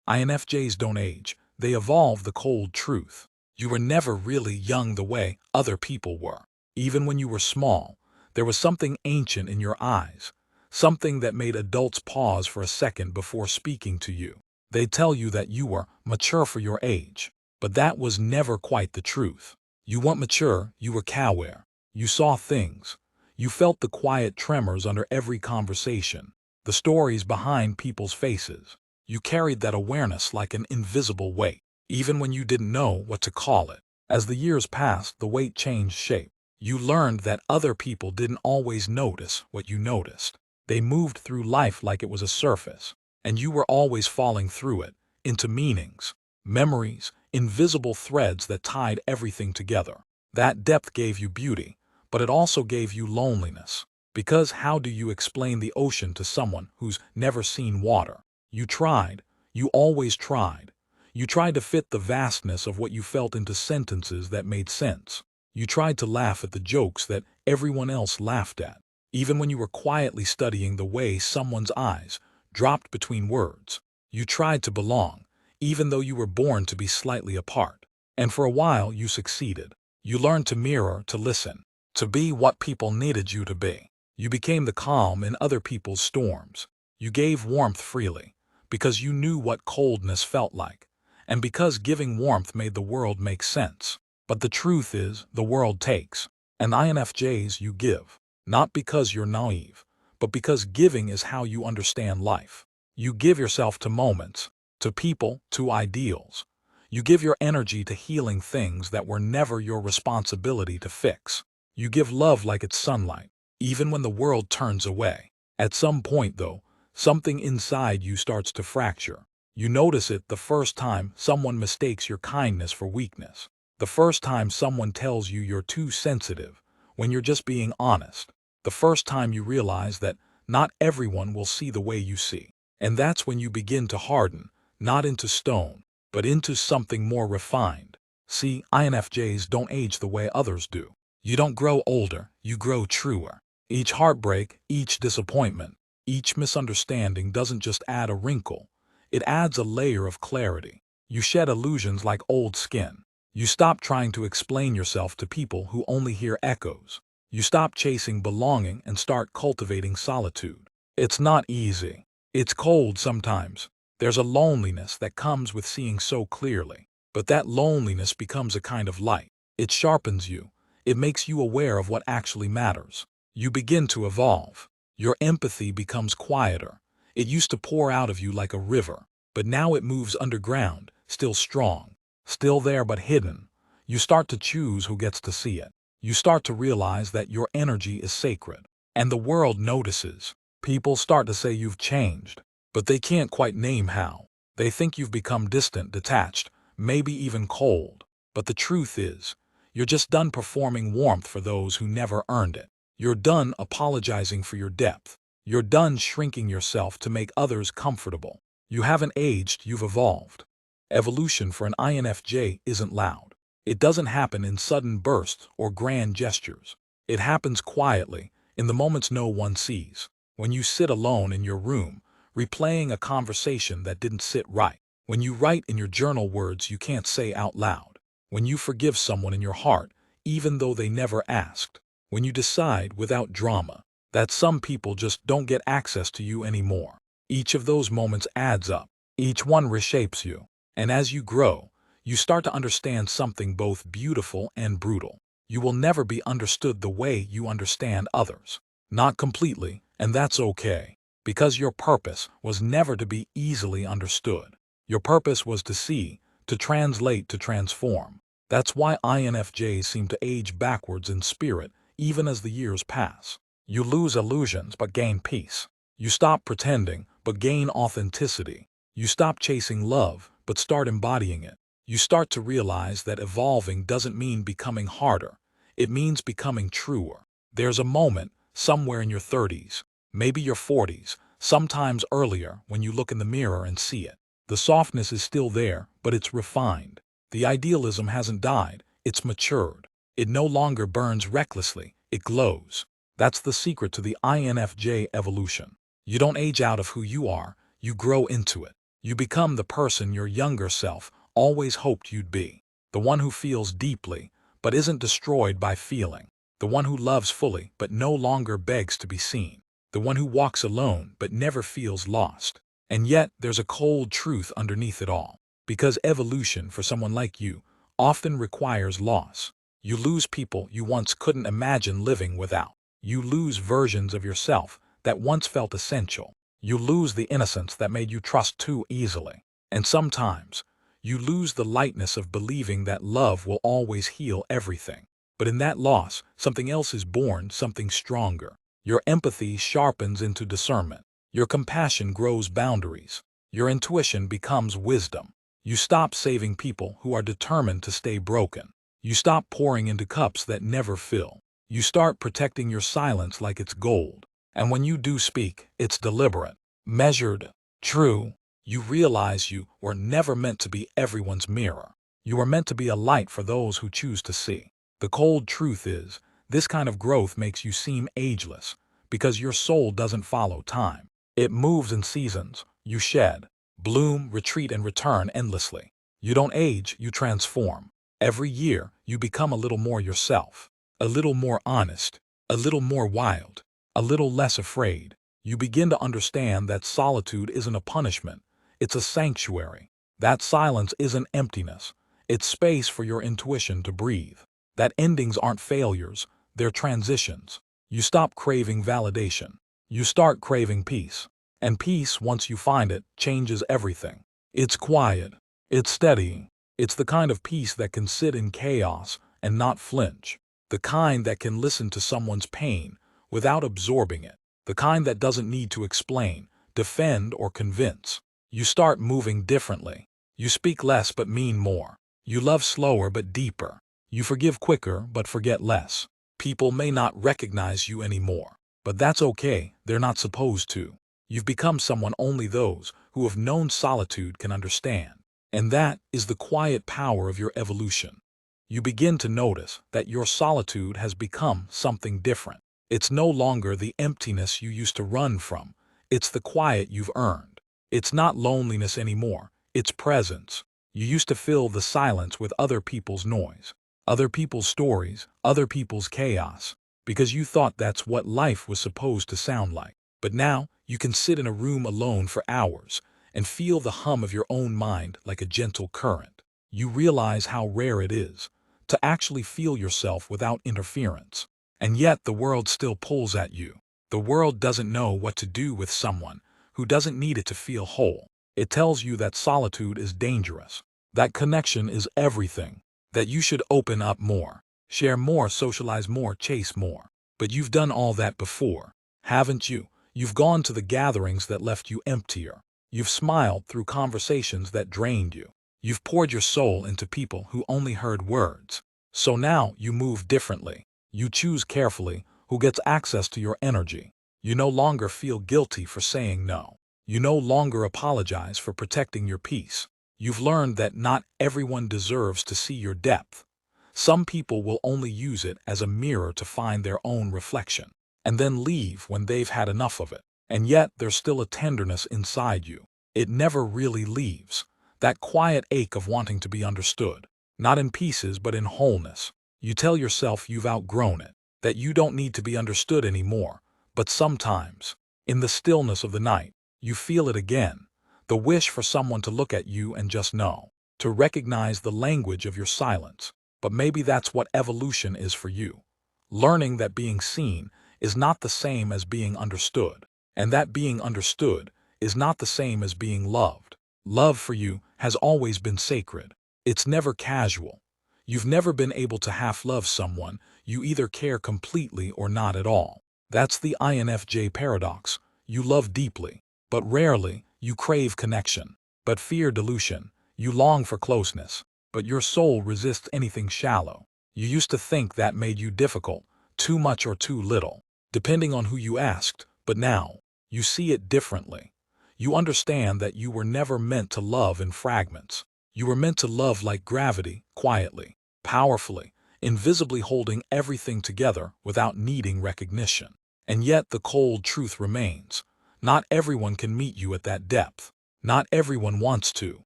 INFJs don't age. They evolve the cold truth. You were never really young the way other people were. Even when you were small, there was something ancient in your eyes, something that made adults pause for a second before speaking to you. They tell you that you were mature for your age, but that was never quite the truth. You weren't mature, you were coware. You saw things. You felt the quiet tremors under every conversation, the stories behind people's faces. You carried that awareness like an invisible weight, even when you didn't know what to call it. As the years passed, the weight changed shape. You learned that other people didn't always notice what you noticed. They moved through life like it was a surface, and you were always falling through it, into meanings, memories, invisible threads that tied everything together. That depth gave you beauty, but it also gave you loneliness. Because how do you explain the ocean to someone who's never seen water? You tried. You always tried. You tried to fit the vastness of what you felt into sentences that made sense. You tried to laugh at the jokes that everyone else laughed at, even when you were quietly studying the way someone's eyes dropped between words. You tried to belong, even though you were born to be slightly apart. And for a while you succeeded. You learned to mirror, to listen, to be what people needed you to be. You became the calm in other people's storms. You gave warmth freely, because you knew what coldness felt like, and because giving warmth made the world make sense. But the truth is, the world takes, and INFJs you give, not because you're naive, but because giving is how you understand life. You give yourself to moments, to people, to ideals. You give your energy to healing things that were never your responsibility to fix. You give love like it's sunlight, even when the world turns away. At some point, though, something inside you starts to fracture. You notice it the first time someone mistakes your kindness for weakness. The first time someone tells you you're too sensitive when you're just being honest. The first time you realize that not everyone will see the way you see. And that's when you begin to harden, not into stone, but into something more refined. See, INFJs don't age the way others do. You don't grow older, you grow truer. Each heartbreak, each disappointment, each misunderstanding doesn't just add a wrinkle, it adds a layer of clarity. You shed illusions like old skin. You stop trying to explain yourself to people who only hear echoes. You stop chasing belonging and start cultivating solitude. It's not easy. It's cold sometimes. There's a loneliness that comes with seeing so clearly. But that loneliness becomes a kind of light. It sharpens you. It makes you aware of what actually matters. You begin to evolve. Your empathy becomes quieter. It used to pour out of you like a river, but now it moves underground, still strong, still there but hidden. You start to choose who gets to see it. You start to realize that your energy is sacred, and the world notices. People start to say you've changed, but they can't quite name how. They think you've become distant, detached, maybe even cold. But the truth is, you're just done performing warmth for those who never earned it. You're done apologizing for your depth. You're done shrinking yourself to make others comfortable. You haven't aged, you've evolved. Evolution for an INFJ isn't loud. It doesn't happen in sudden bursts or grand gestures. It happens quietly, in the moments no one sees. When you sit alone in your room, replaying a conversation that didn't sit right. When you write in your journal words you can't say out loud. When you forgive someone in your heart, even though they never asked. When you decide, without drama, that some people just don't get access to you anymore. Each of those moments adds up. Each one reshapes you. And as you grow, you start to understand something both beautiful and brutal. You will never be understood the way you understand others. Not completely, and that's okay. Because your purpose was never to be easily understood. Your purpose was to see, to translate, to transform. That's why INFJs seem to age backwards in spirit, even as the years pass. You lose illusions but gain peace. You stop pretending but gain authenticity. You stop chasing love but start embodying it. You start to realize that evolving doesn't mean becoming harder. It means becoming truer. There's a moment, somewhere in your 30s, maybe your 40s, sometimes earlier, when you look in the mirror and see it. The softness is still there, but it's refined. The idealism hasn't died, it's matured. It no longer burns recklessly, it glows. That's the secret to the INFJ evolution. You don't age out of who you are, you grow into it. You become the person your younger self always hoped you'd be. The one who feels deeply, but isn't destroyed by feeling. The one who loves fully, but no longer begs to be seen. The one who walks alone, but never feels lost. And yet, there's a cold truth underneath it all. Because evolution, for someone like you, often requires loss. You lose people you once couldn't imagine living without. You lose versions of yourself that once felt essential. You lose the innocence that made you trust too easily. And sometimes, you lose the lightness of believing that love will always heal everything. But in that loss, something else is born, something stronger. Your empathy sharpens into discernment. Your compassion grows boundaries. Your intuition becomes wisdom. You stop saving people who are determined to stay broken. You stop pouring into cups that never fill. You start protecting your silence like it's gold. And when you do speak, it's deliberate, measured, true. You realize you were never meant to be everyone's mirror. You were meant to be a light for those who choose to see. The cold truth is, this kind of growth makes you seem ageless, because your soul doesn't follow time. It moves in seasons. You shed, bloom, retreat, and return endlessly. You don't age, you transform. Every year, you become a little more yourself, a little more honest, a little more wild, a little less afraid. You begin to understand that solitude isn't a punishment, it's a sanctuary. That silence isn't emptiness, it's space for your intuition to breathe. That endings aren't failures, they're transitions. You stop craving validation. You start craving peace. And peace, once you find it, changes everything. It's quiet. It's steady. It's the kind of peace that can sit in chaos and not flinch. The kind that can listen to someone's pain without absorbing it. The kind that doesn't need to explain, defend, or convince. You start moving differently. You speak less but mean more. You love slower but deeper. You forgive quicker but forget less. People may not recognize you anymore, but that's okay, they're not supposed to. You've become someone only those who have known solitude can understand. And that is the quiet power of your evolution. You begin to notice that your solitude has become something different. It's no longer the emptiness you used to run from. It's the quiet you've earned. It's not loneliness anymore. It's presence. You used to fill the silence with other people's noise, other people's stories, other people's chaos, because you thought that's what life was supposed to sound like. But now, you can sit in a room alone for hours and feel the hum of your own mind like a gentle current. You realize how rare it is to actually feel yourself without interference. And yet the world still pulls at you. The world doesn't know what to do with someone who doesn't need it to feel whole. It tells you that solitude is dangerous, that connection is everything, that you should open up more, share more, socialize more, chase more. But you've done all that before, haven't you? You've gone to the gatherings that left you emptier. You've smiled through conversations that drained you. You've poured your soul into people who only heard words. So now you move differently. You choose carefully who gets access to your energy. You no longer feel guilty for saying no. You no longer apologize for protecting your peace. You've learned that not everyone deserves to see your depth. Some people will only use it as a mirror to find their own reflection, and then leave when they've had enough of it. And yet there's still a tenderness inside you. It never really leaves. That quiet ache of wanting to be understood, not in pieces but in wholeness. You tell yourself you've outgrown it, that you don't need to be understood anymore. But sometimes, in the stillness of the night, you feel it again. The wish for someone to look at you and just know, to recognize the language of your silence. But maybe that's what evolution is for you. Learning that being seen is not the same as being understood, and that being understood is not the same as being loved. Love for you has always been sacred. It's never casual. You've never been able to half-love someone. You either care completely or not at all. That's the INFJ paradox. You love deeply, but rarely. You crave connection, but fear dilution. You long for closeness, but your soul resists anything shallow. You used to think that made you difficult, too much or too little, depending on who you asked, but now, you see it differently. You understand that you were never meant to love in fragments. You were meant to love like gravity, quietly, powerfully, invisibly holding everything together without needing recognition. And yet the cold truth remains. Not everyone can meet you at that depth. Not everyone wants to.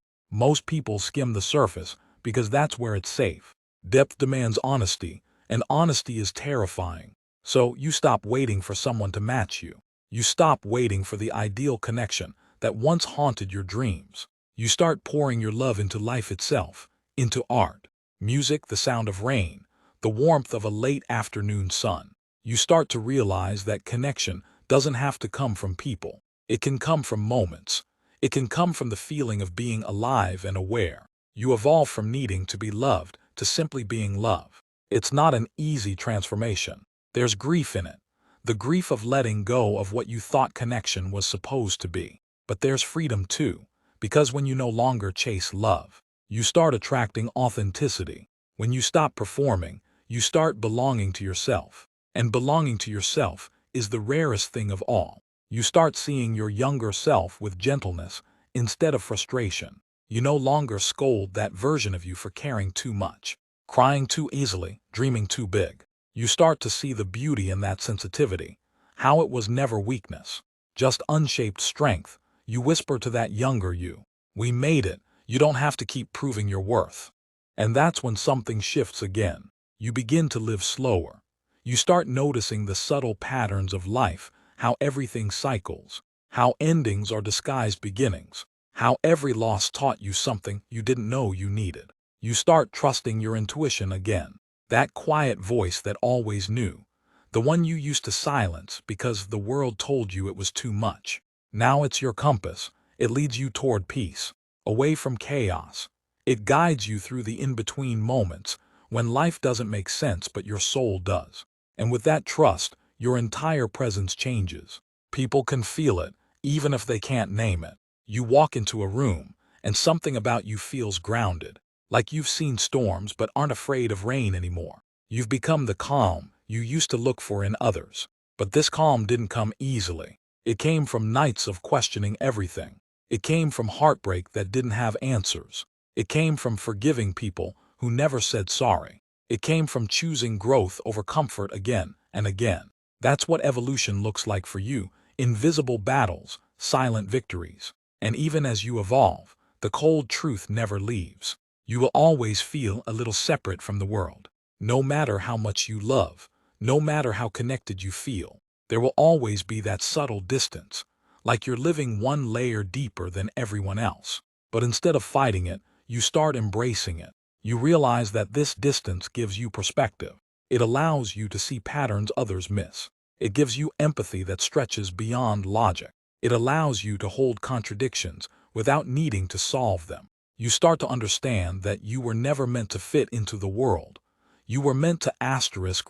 Most people skim the surface because that's where it's safe. Depth demands honesty, and honesty is terrifying. So you stop waiting for someone to match you. You stop waiting for the ideal connection that once haunted your dreams. You start pouring your love into life itself, into art, music, the sound of rain, the warmth of a late afternoon sun. You start to realize that connection doesn't have to come from people. It can come from moments. It can come from the feeling of being alive and aware. You evolve from needing to be loved to simply being loved. It's not an easy transformation. There's grief in it. The grief of letting go of what you thought connection was supposed to be. But there's freedom too, because when you no longer chase love, you start attracting authenticity. When you stop performing, you start belonging to yourself. And belonging to yourself is the rarest thing of all. You start seeing your younger self with gentleness instead of frustration. You no longer scold that version of you for caring too much, crying too easily, dreaming too big. You start to see the beauty in that sensitivity, how it was never weakness, just unshaped strength. You whisper to that younger you, "We made it. You don't have to keep proving your worth." And that's when something shifts again. You begin to live slower. You start noticing the subtle patterns of life, how everything cycles, how endings are disguised beginnings, how every loss taught you something you didn't know you needed. You start trusting your intuition again, that quiet voice that always knew, the one you used to silence because the world told you it was too much. Now it's your compass. It leads you toward peace, away from chaos. It guides you through the in-between moments when life doesn't make sense but your soul does. And with that trust, your entire presence changes. People can feel it, even if they can't name it. You walk into a room, and something about you feels grounded, like you've seen storms but aren't afraid of rain anymore. You've become the calm you used to look for in others. But this calm didn't come easily. It came from nights of questioning everything. It came from heartbreak that didn't have answers. It came from forgiving people who never said sorry. It came from choosing growth over comfort again and again. That's what evolution looks like for you, invisible battles, silent victories. And even as you evolve, the cold truth never leaves. You will always feel a little separate from the world. No matter how much you love, no matter how connected you feel, there will always be that subtle distance, like you're living one layer deeper than everyone else. But instead of fighting it, you start embracing it. You realize that this distance gives you perspective. It allows you to see patterns others miss. It gives you empathy that stretches beyond logic. It allows you to hold contradictions without needing to solve them. You start to understand that you were never meant to fit into the world. You were meant to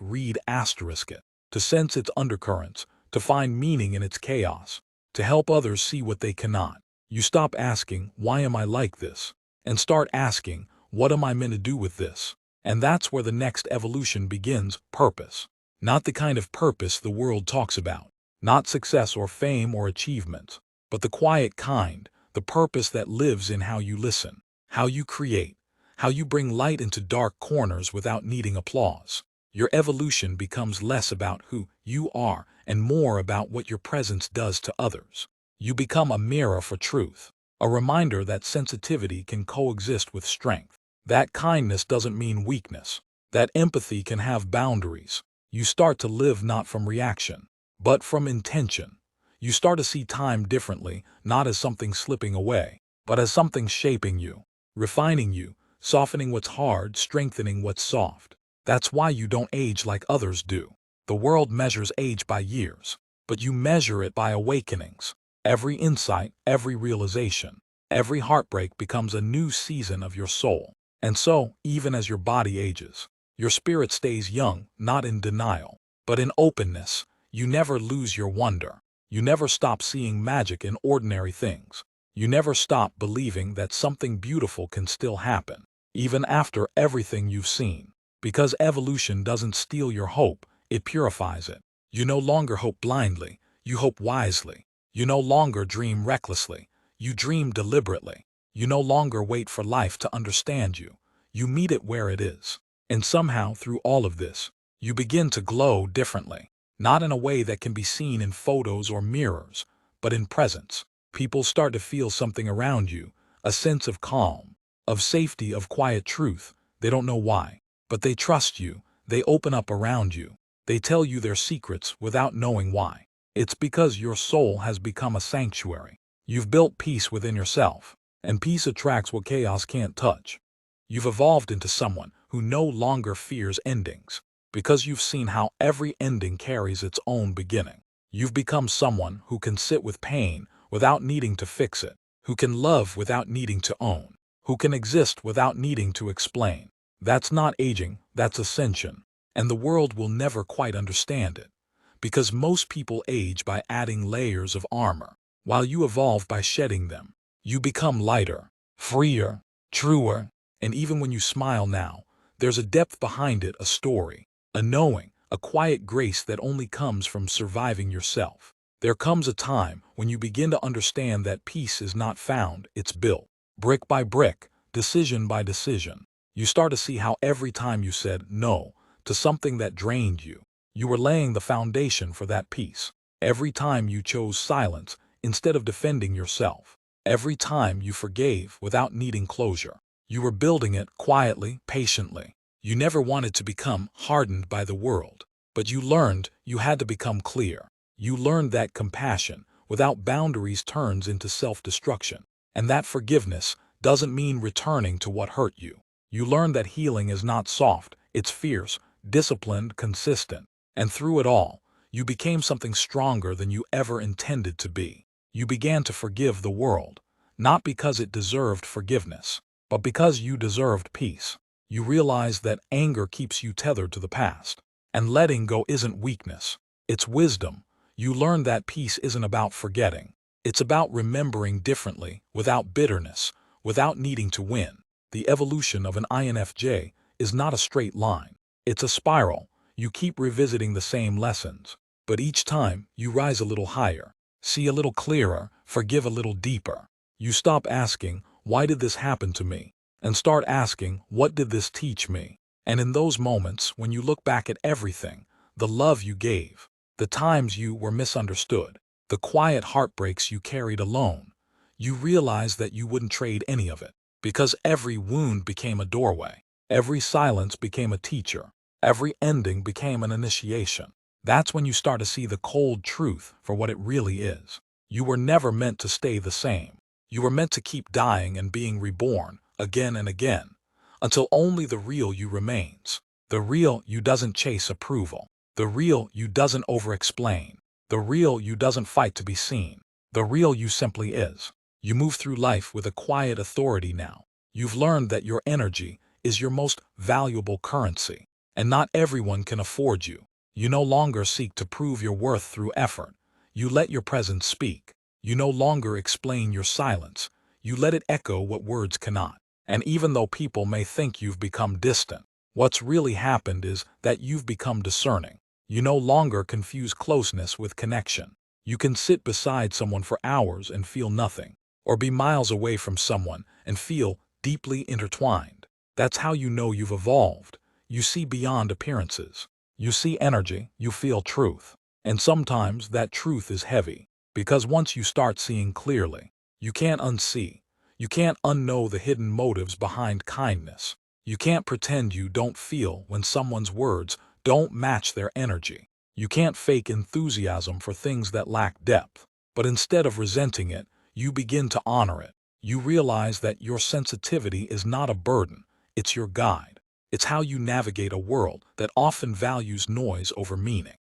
read it, to sense its undercurrents, to find meaning in its chaos, to help others see what they cannot. You stop asking, "Why am I like this?" and start asking, "What am I meant to do with this?" And that's where the next evolution begins, purpose. Not the kind of purpose the world talks about, not success or fame or achievement, but the quiet kind, the purpose that lives in how you listen, how you create, how you bring light into dark corners without needing applause. Your evolution becomes less about who you are and more about what your presence does to others. You become a mirror for truth, a reminder that sensitivity can coexist with strength, that kindness doesn't mean weakness, that empathy can have boundaries. You start to live not from reaction, but from intention. You start to see time differently, not as something slipping away, but as something shaping you, refining you, softening what's hard, strengthening what's soft. That's why you don't age like others do. The world measures age by years, but you measure it by awakenings. Every insight, every realization, every heartbreak becomes a new season of your soul. And so, even as your body ages, your spirit stays young, not in denial, but in openness. You never lose your wonder. You never stop seeing magic in ordinary things. You never stop believing that something beautiful can still happen, even after everything you've seen. Because evolution doesn't steal your hope, it purifies it. You no longer hope blindly, you hope wisely. You no longer dream recklessly, you dream deliberately. You no longer wait for life to understand you, you meet it where it is. And somehow, through all of this, you begin to glow differently, not in a way that can be seen in photos or mirrors, but in presence. People start to feel something around you, a sense of calm, of safety, of quiet truth. They don't know why, but they trust you. They open up around you. They tell you their secrets without knowing why. It's because your soul has become a sanctuary. You've built peace within yourself, and peace attracts what chaos can't touch. You've evolved into someone who no longer fears endings, because you've seen how every ending carries its own beginning. You've become someone who can sit with pain without needing to fix it, who can love without needing to own, who can exist without needing to explain. That's not aging, that's ascension. And the world will never quite understand it, because most people age by adding layers of armor, while you evolve by shedding them. You become lighter, freer, truer, and even when you smile now, there's a depth behind it, a story, a knowing, a quiet grace that only comes from surviving yourself. There comes a time when you begin to understand that peace is not found, it's built. Brick by brick, decision by decision. You start to see how every time you said no to something that drained you, you were laying the foundation for that peace. Every time you chose silence instead of defending yourself. Every time you forgave without needing closure. You were building it quietly, patiently. You never wanted to become hardened by the world, but you learned you had to become clear. You learned that compassion without boundaries turns into self-destruction, and that forgiveness doesn't mean returning to what hurt you. You learned that healing is not soft, it's fierce, disciplined, consistent, and through it all, you became something stronger than you ever intended to be. You began to forgive the world, not because it deserved forgiveness, but because you deserved peace. You realized that anger keeps you tethered to the past, and letting go isn't weakness, it's wisdom. You learned that peace isn't about forgetting. It's about remembering differently, without bitterness, without needing to win. The evolution of an INFJ is not a straight line. It's a spiral. You keep revisiting the same lessons, but each time you rise a little higher, see a little clearer, forgive a little deeper. You stop asking, "Why did this happen to me?" and start asking, "What did this teach me?" And in those moments, when you look back at everything, the love you gave, the times you were misunderstood, the quiet heartbreaks you carried alone, you realize that you wouldn't trade any of it, because every wound became a doorway, every silence became a teacher, every ending became an initiation. That's when you start to see the cold truth for what it really is. You were never meant to stay the same. You were meant to keep dying and being reborn again and again, until only the real you remains. The real you doesn't chase approval. The real you doesn't over-explain. The real you doesn't fight to be seen. The real you simply is. You move through life with a quiet authority now. You've learned that your energy is your most valuable currency, and not everyone can afford you. You no longer seek to prove your worth through effort. You let your presence speak. You no longer explain your silence. You let it echo what words cannot. And even though people may think you've become distant, what's really happened is that you've become discerning. You no longer confuse closeness with connection. You can sit beside someone for hours and feel nothing, or be miles away from someone and feel deeply intertwined. That's how you know you've evolved. You see beyond appearances. You see energy, you feel truth. And sometimes that truth is heavy, because once you start seeing clearly, you can't unsee. You can't unknow the hidden motives behind kindness. You can't pretend you don't feel when someone's words don't match their energy. You can't fake enthusiasm for things that lack depth. But instead of resenting it, you begin to honor it. You realize that your sensitivity is not a burden, it's your guide. It's how you navigate a world that often values noise over meaning.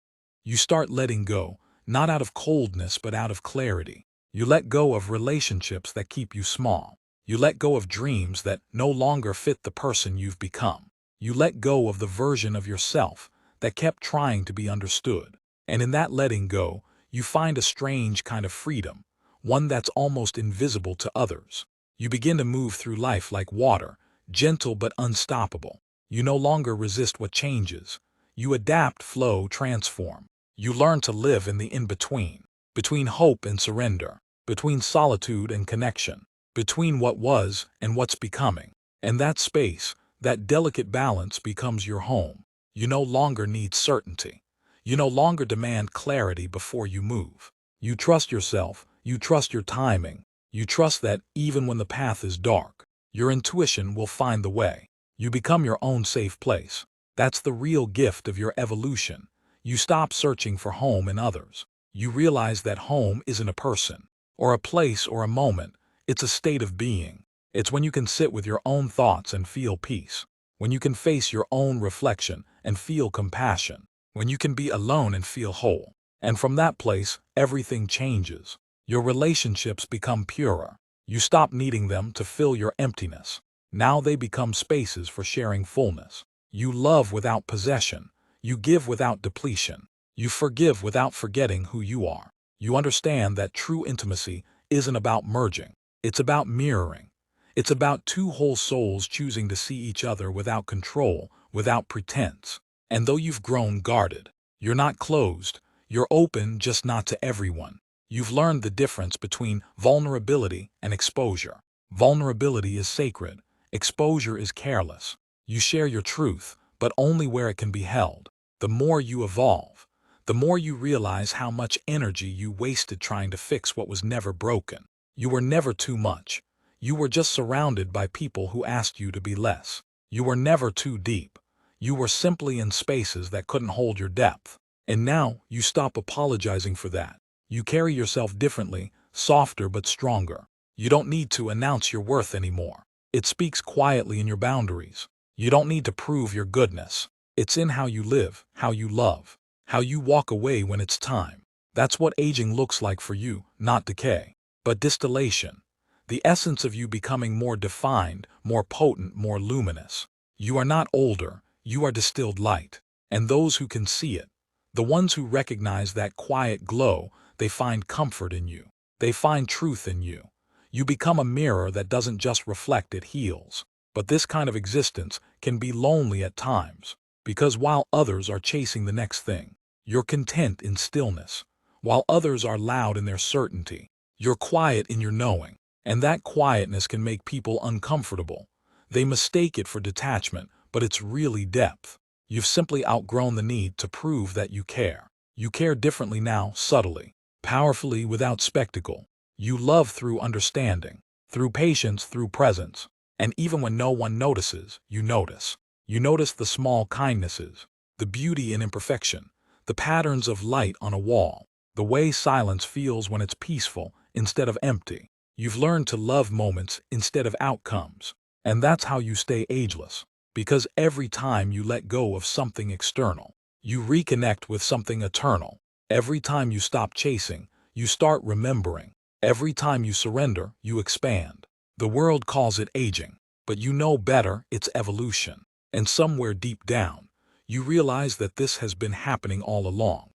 You start letting go, not out of coldness but out of clarity. You let go of relationships that keep you small. You let go of dreams that no longer fit the person you've become. You let go of the version of yourself that kept trying to be understood. And in that letting go, you find a strange kind of freedom, one that's almost invisible to others. You begin to move through life like water, gentle but unstoppable. You no longer resist what changes. You adapt, flow, transform. You learn to live in the in-between, between hope and surrender, between solitude and connection, between what was and what's becoming. And that space, that delicate balance becomes your home. You no longer need certainty. You no longer demand clarity before you move. You trust yourself, You trust your timing. You trust that even when the path is dark, your intuition will find the way. You become your own safe place. That's the real gift of your evolution. You stop searching for home in others. You realize that home isn't a person, or a place, or a moment. It's a state of being. It's when you can sit with your own thoughts and feel peace. When you can face your own reflection and feel compassion. When you can be alone and feel whole. And from that place, everything changes. Your relationships become purer. You stop needing them to fill your emptiness. Now they become spaces for sharing fullness. You love without possession. You give without depletion. You forgive without forgetting who you are. You understand that true intimacy isn't about merging. It's about mirroring. It's about two whole souls choosing to see each other without control, without pretense. And though you've grown guarded, you're not closed. You're open, just not to everyone. You've learned the difference between vulnerability and exposure. Vulnerability is sacred. Exposure is careless. You share your truth, but only where it can be held. The more you evolve, the more you realize how much energy you wasted trying to fix what was never broken. You were never too much. You were just surrounded by people who asked you to be less. You were never too deep. You were simply in spaces that couldn't hold your depth. And now you stop apologizing for that. You carry yourself differently, softer but stronger. You don't need to announce your worth anymore. It speaks quietly in your boundaries. You don't need to prove your goodness. It's in how you live, how you love, how you walk away when it's time. That's what aging looks like for you, not decay, but distillation. The essence of you becoming more defined, more potent, more luminous. You are not older, you are distilled light. And those who can see it, the ones who recognize that quiet glow, they find comfort in you. They find truth in you. You become a mirror that doesn't just reflect, it heals. But this kind of existence can be lonely at times, because while others are chasing the next thing, you're content in stillness. While others are loud in their certainty, you're quiet in your knowing. And that quietness can make people uncomfortable. They mistake it for detachment, but it's really depth. You've simply outgrown the need to prove that you care. You care differently now, subtly, powerfully, without spectacle. You love through understanding, through patience, through presence. And even when no one notices, you notice. You notice the small kindnesses, the beauty in imperfection, the patterns of light on a wall, the way silence feels when it's peaceful instead of empty. You've learned to love moments instead of outcomes. And that's how you stay ageless. Because every time you let go of something external, you reconnect with something eternal. Every time you stop chasing, you start remembering. Every time you surrender, you expand. The world calls it aging, but you know better, it's evolution. And somewhere deep down, you realize that this has been happening all along.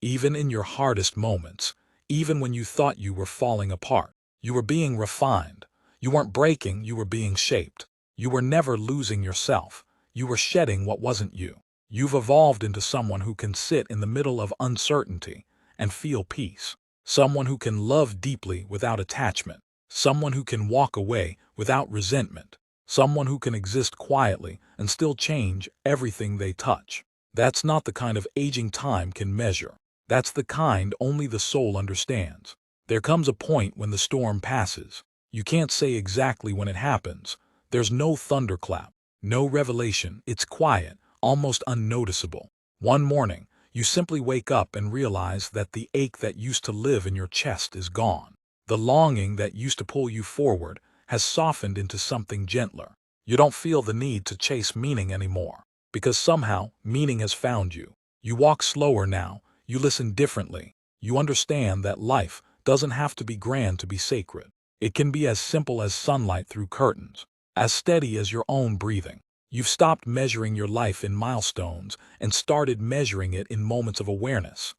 Even in your hardest moments, even when you thought you were falling apart, you were being refined. You weren't breaking, you were being shaped. You were never losing yourself. You were shedding what wasn't you. You've evolved into someone who can sit in the middle of uncertainty and feel peace. Someone who can love deeply without attachment. Someone who can walk away without resentment. Someone who can exist quietly and still change everything they touch. That's not the kind of aging time can measure. That's the kind only the soul understands. There comes a point when the storm passes. You can't say exactly when it happens. There's no thunderclap, no revelation. It's quiet, almost unnoticeable. One morning, you simply wake up and realize that the ache that used to live in your chest is gone. The longing that used to pull you forward has softened into something gentler. You don't feel the need to chase meaning anymore, because somehow meaning has found you. You walk slower now, you listen differently. You understand that life doesn't have to be grand to be sacred. It can be as simple as sunlight through curtains, as steady as your own breathing. You've stopped measuring your life in milestones and started measuring it in moments of awareness.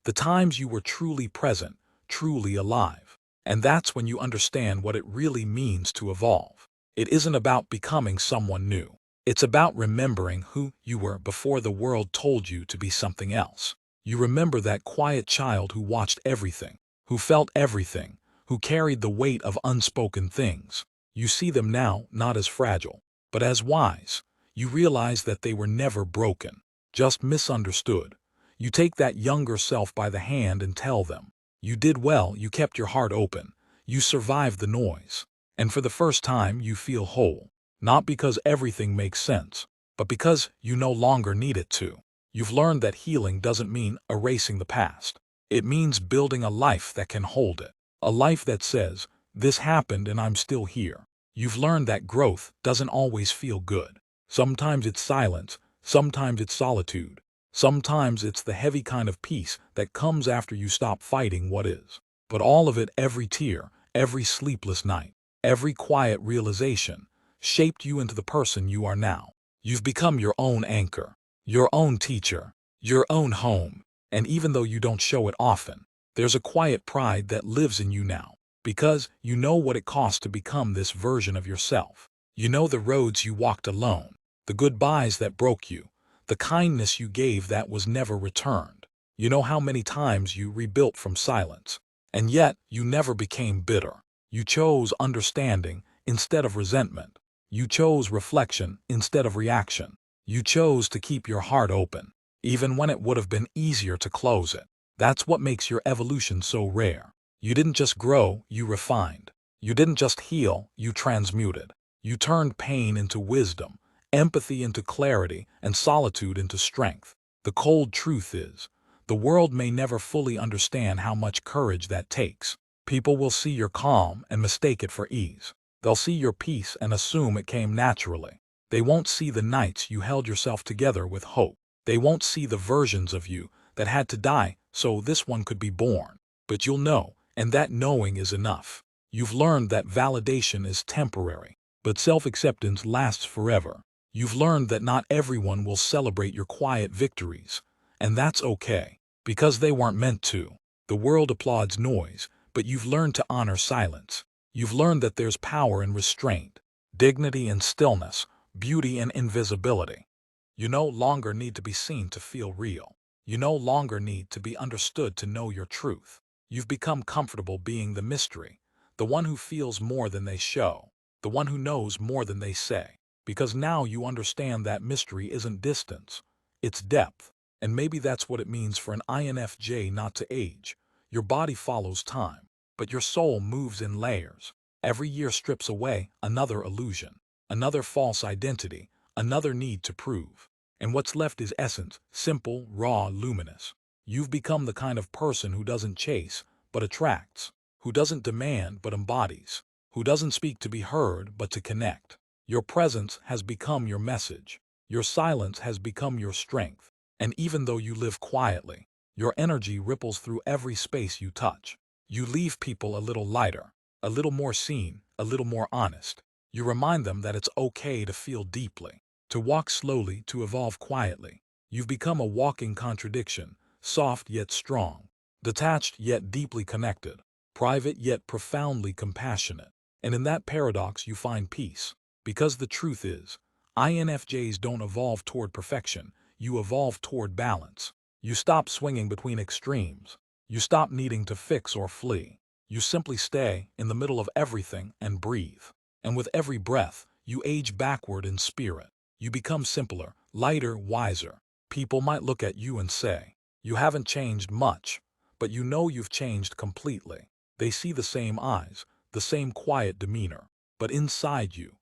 The times you were truly present, truly alive. And that's when you understand what it really means to evolve. It isn't about becoming someone new. It's about remembering who you were before the world told you to be something else. You remember that quiet child who watched everything, who felt everything, who carried the weight of unspoken things. You see them now not as fragile, but as wise. You realize that they were never broken, just misunderstood. You take that younger self by the hand and tell them, You did well, you kept your heart open. You survived the noise. And for the first time, you feel whole. Not because everything makes sense, but because you no longer need it to. You've learned that healing doesn't mean erasing the past. It means building a life that can hold it. A life that says, this happened and I'm still here. You've learned that growth doesn't always feel good. Sometimes it's silence, sometimes it's solitude. Sometimes it's the heavy kind of peace that comes after you stop fighting what is. But all of it, every tear, every sleepless night, every quiet realization, shaped you into the person you are now. You've become your own anchor, your own teacher, your own home. And even though you don't show it often, there's a quiet pride that lives in you now. Because you know what it costs to become this version of yourself. You know the roads you walked alone, the goodbyes that broke you, the kindness you gave that was never returned. You know how many times you rebuilt from silence. And yet, you never became bitter. You chose understanding instead of resentment. You chose reflection instead of reaction. You chose to keep your heart open, even when it would have been easier to close it. That's what makes your evolution so rare. You didn't just grow, you refined. You didn't just heal, you transmuted. You turned pain into wisdom, empathy into clarity, and solitude into strength. The cold truth is, the world may never fully understand how much courage that takes. People will see your calm and mistake it for ease. They'll see your peace and assume it came naturally. They won't see the nights you held yourself together with hope. They won't see the versions of you that had to die so this one could be born. But you'll know. And that knowing is enough. You've learned that validation is temporary, but self-acceptance lasts forever. You've learned that not everyone will celebrate your quiet victories, and that's okay, because they weren't meant to. The world applauds noise, but you've learned to honor silence. You've learned that there's power in restraint, dignity in stillness, beauty in invisibility. You no longer need to be seen to feel real. You no longer need to be understood to know your truth. You've become comfortable being the mystery, the one who feels more than they show, the one who knows more than they say. Because now you understand that mystery isn't distance, it's depth. And maybe that's what it means for an INFJ not to age. Your body follows time, but your soul moves in layers. Every year strips away another illusion, another false identity, another need to prove. And what's left is essence, simple, raw, luminous. You've become the kind of person who doesn't chase, but attracts, who doesn't demand, but embodies, who doesn't speak to be heard, but to connect. Your presence has become your message. Your silence has become your strength. And even though you live quietly, your energy ripples through every space you touch. You leave people a little lighter, a little more seen, a little more honest. You remind them that it's okay to feel deeply, to walk slowly, to evolve quietly. You've become a walking contradiction. Soft yet strong, detached yet deeply connected, private yet profoundly compassionate. And in that paradox you find peace. Because the truth is, INFJs don't evolve toward perfection, you evolve toward balance. You stop swinging between extremes. You stop needing to fix or flee. You simply stay in the middle of everything and breathe. And with every breath, you age backward in spirit. You become simpler, lighter, wiser. People might look at you and say, you haven't changed much, but you know you've changed completely. They see the same eyes, the same quiet demeanor, but inside you,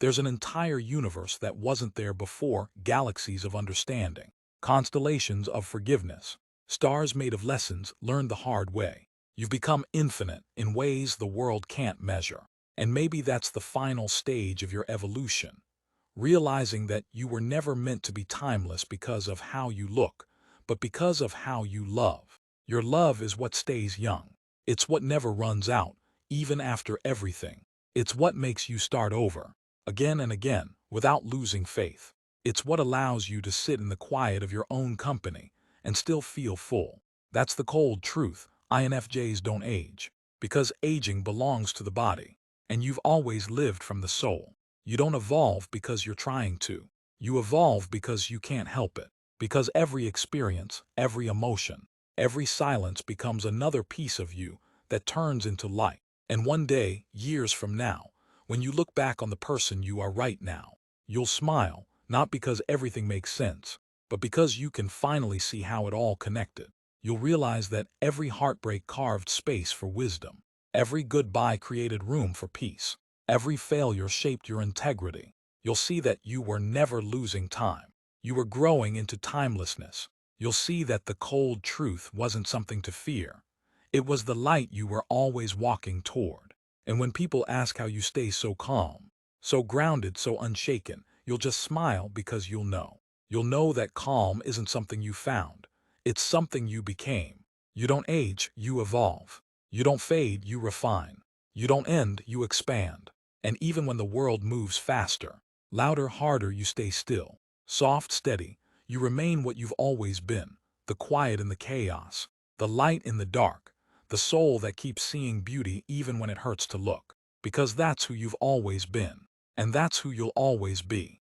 there's an entire universe that wasn't there before, galaxies of understanding, constellations of forgiveness, stars made of lessons learned the hard way. You've become infinite in ways the world can't measure. And maybe that's the final stage of your evolution, realizing that you were never meant to be timeless because of how you look, but because of how you love. Your love is what stays young. It's what never runs out, even after everything. It's what makes you start over, again and again, without losing faith. It's what allows you to sit in the quiet of your own company and still feel full. That's the cold truth. INFJs don't age, because aging belongs to the body, and you've always lived from the soul. You don't evolve because you're trying to. You evolve because you can't help it. Because every experience, every emotion, every silence becomes another piece of you that turns into light. And one day, years from now, when you look back on the person you are right now, you'll smile, not because everything makes sense, but because you can finally see how it all connected. You'll realize that every heartbreak carved space for wisdom. Every goodbye created room for peace. Every failure shaped your integrity. You'll see that you were never losing time. You were growing into timelessness. You'll see that the cold truth wasn't something to fear. It was the light you were always walking toward. And when people ask how you stay so calm, so grounded, so unshaken, you'll just smile because you'll know. You'll know that calm isn't something you found. It's something you became. You don't age, you evolve. You don't fade, you refine. You don't end, you expand. And even when the world moves faster, louder, harder, you stay still. Soft, steady, you remain what you've always been. The quiet in the chaos, the light in the dark, the soul that keeps seeing beauty even when it hurts to look. Because that's who you've always been. And that's who you'll always be.